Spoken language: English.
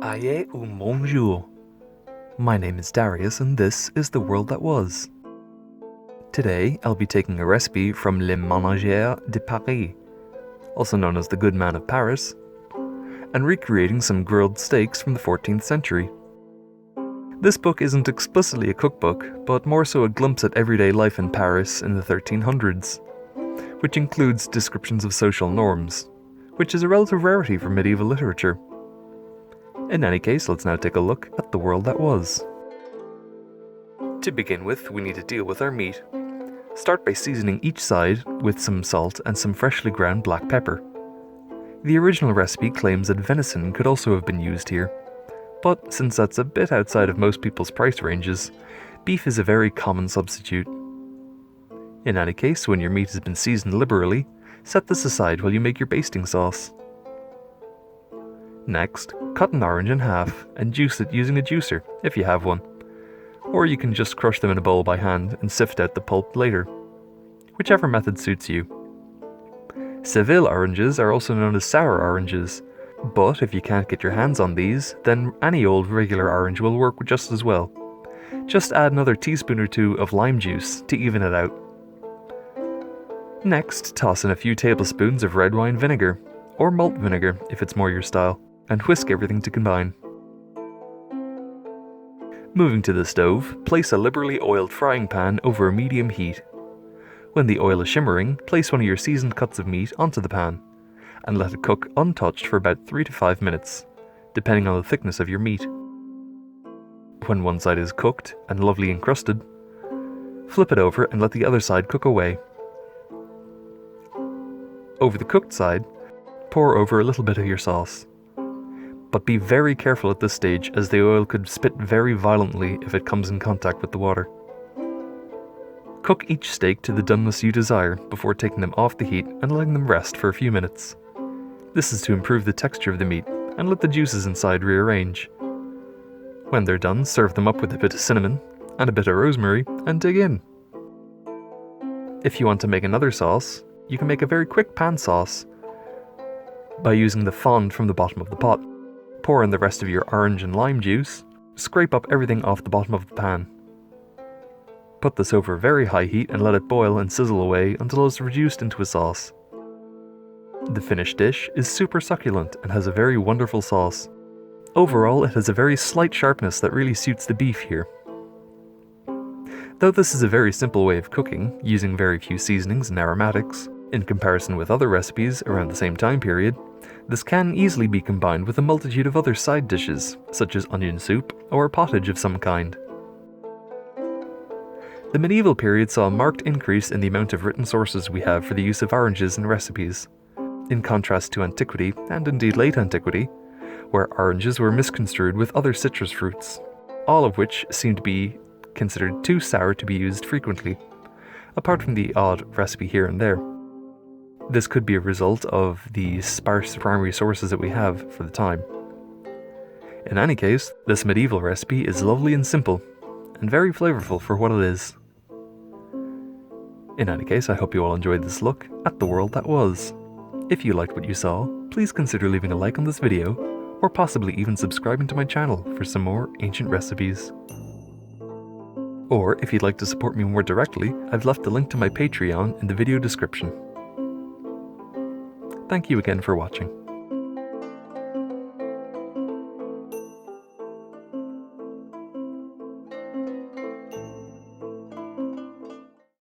Aye ou bonjour. My name is Darius and this is The World That Was. Today I'll be taking a recipe from Le Manuscript de Paris, also known as the Goodman of Paris, and recreating some grilled steaks from the 14th century. This book isn't explicitly a cookbook, but more so a glimpse at everyday life in Paris in the 1300s, which includes descriptions of social norms, which is a relative rarity for medieval literature. In any case, let's now take a look at the world that was. To begin with, we need to deal with our meat. Start by seasoning each side with some salt and some freshly ground black pepper. The original recipe claims that venison could also have been used here, but since that's a bit outside of most people's price ranges, beef is a very common substitute. In any case, when your meat has been seasoned liberally, set this aside while you make your basting sauce. Next, cut an orange in half and juice it using a juicer, if you have one. Or you can just crush them in a bowl by hand and sift out the pulp later. Whichever method suits you. Seville oranges are also known as sour oranges, but if you can't get your hands on these, then any old regular orange will work just as well. Just add another teaspoon or two of lime juice to even it out. Next, toss in a few tablespoons of red wine vinegar, or malt vinegar if it's more your style, and whisk everything to combine. Moving to the stove, place a liberally oiled frying pan over a medium heat. When the oil is shimmering, place one of your seasoned cuts of meat onto the pan, and let it cook untouched for about 3 to 5 minutes, depending on the thickness of your meat. When one side is cooked and lovely encrusted, flip it over and let the other side cook away. Over the cooked side, pour over a little bit of your sauce. But be very careful at this stage, as the oil could spit very violently if it comes in contact with the water. Cook each steak to the doneness you desire before taking them off the heat and letting them rest for a few minutes. This is to improve the texture of the meat and let the juices inside rearrange. When they're done, serve them up with a bit of cinnamon and a bit of rosemary and dig in. If you want to make another sauce, you can make a very quick pan sauce by using the fond from the bottom of the pot. Pour in the rest of your orange and lime juice, scrape up everything off the bottom of the pan. Put this over very high heat and let it boil and sizzle away until it's reduced into a sauce. The finished dish is super succulent and has a very wonderful sauce. Overall, it has a very slight sharpness that really suits the beef here. Though this is a very simple way of cooking, using very few seasonings and aromatics, in comparison with other recipes around the same time period, this can easily be combined with a multitude of other side dishes, such as onion soup or a pottage of some kind. The medieval period saw a marked increase in the amount of written sources we have for the use of oranges in recipes, in contrast to antiquity, and indeed late antiquity, where oranges were misconstrued with other citrus fruits, all of which seem to be considered too sour to be used frequently, apart from the odd recipe here and there. This could be a result of the sparse primary sources that we have for the time. In any case, this medieval recipe is lovely and simple, and very flavorful for what it is. In any case, I hope you all enjoyed this look at the world that was. If you liked what you saw, please consider leaving a like on this video, or possibly even subscribing to my channel for some more ancient recipes. Or if you'd like to support me more directly, I've left a link to my Patreon in the video description. Thank you again for watching.